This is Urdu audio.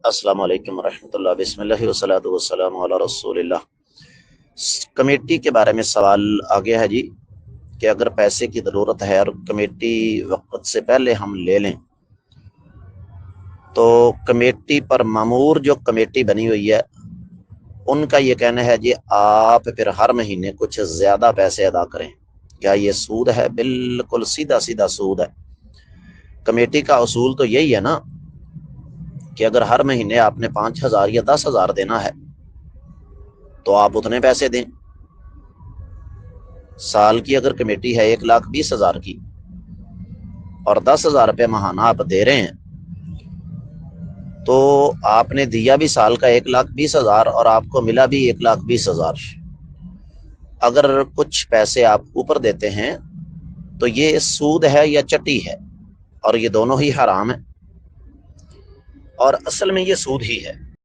السلام علیکم ورحمۃ اللہ، بسم اللہ والصلاۃ والسلام علی رسول اللہ۔ کمیٹی کے بارے میں سوال آگیا ہے جی، کہ اگر پیسے کی ضرورت ہے اور کمیٹی وقت سے پہلے ہم لے لیں تو کمیٹی پر مامور جو کمیٹی بنی ہوئی ہے ان کا یہ کہنا ہے جی آپ پھر ہر مہینے کچھ زیادہ پیسے ادا کریں۔ کیا یہ سود ہے؟ بالکل سیدھا سیدھا سود ہے۔ کمیٹی کا اصول تو یہی ہے نا کہ اگر ہر مہینے آپ نے 5,000 یا 10,000 دینا ہے تو آپ اتنے پیسے دیں۔ سال کی اگر کمیٹی ہے 1,20,000 کی اور 10,000 روپے ماہانہ آپ دے رہے ہیں تو آپ نے دیا بھی سال کا 1,20,000 اور آپ کو ملا بھی 1,20,000۔ اگر کچھ پیسے آپ اوپر دیتے ہیں تو یہ سود ہے یا چٹی ہے، اور یہ دونوں ہی حرام ہیں، اور اصل میں یہ سود ہی ہے۔